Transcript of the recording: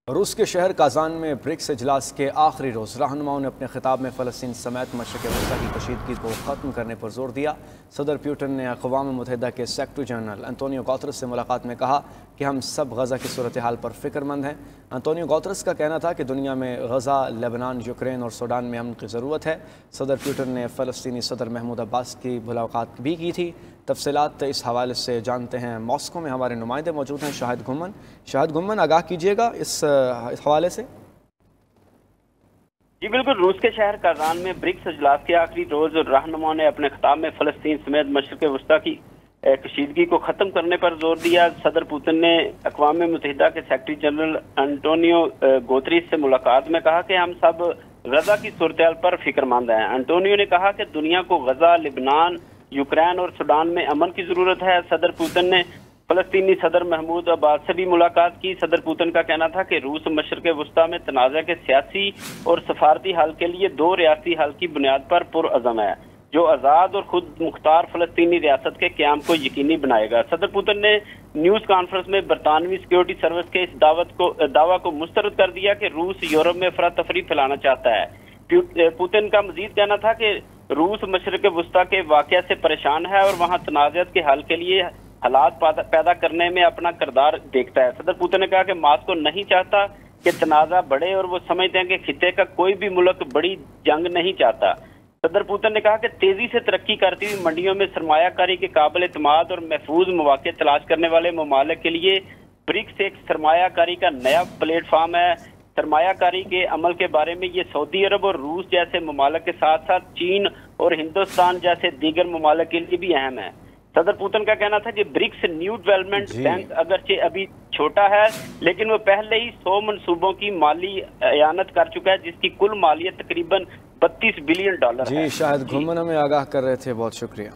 روس کے شہر کازان میں برکس اجلاس کے آخری روز رہنماؤں نے اپنے خطاب میں فلسطین سمیت مشرق وسطیٰ کی کشیدگی کو ختم کرنے پر زور دیا۔ صدر پیوٹن نے اقوام متحدہ کے سیکرٹری جنرل انطونیو گوترس سے ملاقات میں کہا کہ ہم سب غزہ کی صورتحال پر فکر مند ہیں۔ انطونیو گوترس کا کہنا تھا کہ دنیا میں غزہ، لبنان، یوکرین اور سوڈان میں امن کی ضرورت ہے۔ صدر پیوٹن نے فلسطینی صدر محمود عباس کی ملاقات بھی کی تھی۔ تفصیلات اس حوالے سے جانتے ہیں، ماسکو میں ہمارے نمائندے موجود ہیں شاہد گھمن آگاہ کیجیے گا اس حوالے سے۔ جی بالکل، روس کے شہر کازان میں برکس اجلاس کے آخری روز رہنماؤں نے اپنے خطاب میں فلسطین سمیت مشرق وسطیٰ کی کشیدگی کو ختم کرنے پر زور دیا۔ صدر پوتن نے اقوام متحدہ کے سیکرٹری جنرل انٹونیو گوتریس سے ملاقات میں کہا کہ ہم سب غزہ کی صورتحال پر فکر مند ہیں۔ انٹونیو نے کہا کہ دنیا کو غزہ، لبنان، یوکرین اور سوڈان میں امن کی ضرورت ہے۔ صدر پوتن نے فلسطینی صدر محمود عباس سے بھی ملاقات کی۔ صدر پوتن کا کہنا تھا کہ روس مشرق وسطیٰ میں تنازع کے سیاسی اور سفارتی حل کے لیے دو ریاستی حل کی بنیاد پر پرعزم ہے، جو آزاد اور خود مختار فلسطینی ریاست کے قیام کو یقینی بنائے گا۔ صدر پوتن نے نیوز کانفرنس میں برطانوی سیکیورٹی سروس کے اس دعویٰ کو مسترد کر دیا کہ روس یورپ میں افراتفری پھیلانا چاہتا ہے۔ پوتن کا مزید کہنا تھا کہ روس مشرق وسطیٰ کے واقعہ سے پریشان ہے اور وہاں تنازعات کے حل کے لیے حالات پیدا کرنے میں اپنا کردار دیکھتا ہے۔ صدر پوتن نے کہا کہ ماسکو نہیں چاہتا کہ تنازع بڑھے اور وہ سمجھتے ہیں کہ خطے کا کوئی بھی ملک بڑی جنگ نہیں چاہتا۔ صدر پوتن نے کہا کہ تیزی سے ترقی کرتی ہوئی منڈیوں میں سرمایہ کاری کے قابل اعتماد اور محفوظ مواقع تلاش کرنے والے ممالک کے لیے برکس ایک سرمایہ کاری کا نیا پلیٹ فارم ہے۔ سرمایہ کاری کے عمل کے بارے میں یہ سعودی عرب اور روس جیسے ممالک کے ساتھ ساتھ چین اور ہندوستان جیسے دیگر ممالک کے لیے بھی اہم ہے۔ صدر پوتن کا کہنا تھا کہ برکس نیو ڈیولپمنٹ بینک اگرچہ ابھی چھوٹا ہے لیکن وہ پہلے ہی 100 منصوبوں کی مالی اعانت کر چکا ہے، جس کی کل مالیت تقریباً $32 بلین ہے۔ جی شاہد گھمن ہمیں آگاہ کر رہے تھے، بہت شکریہ۔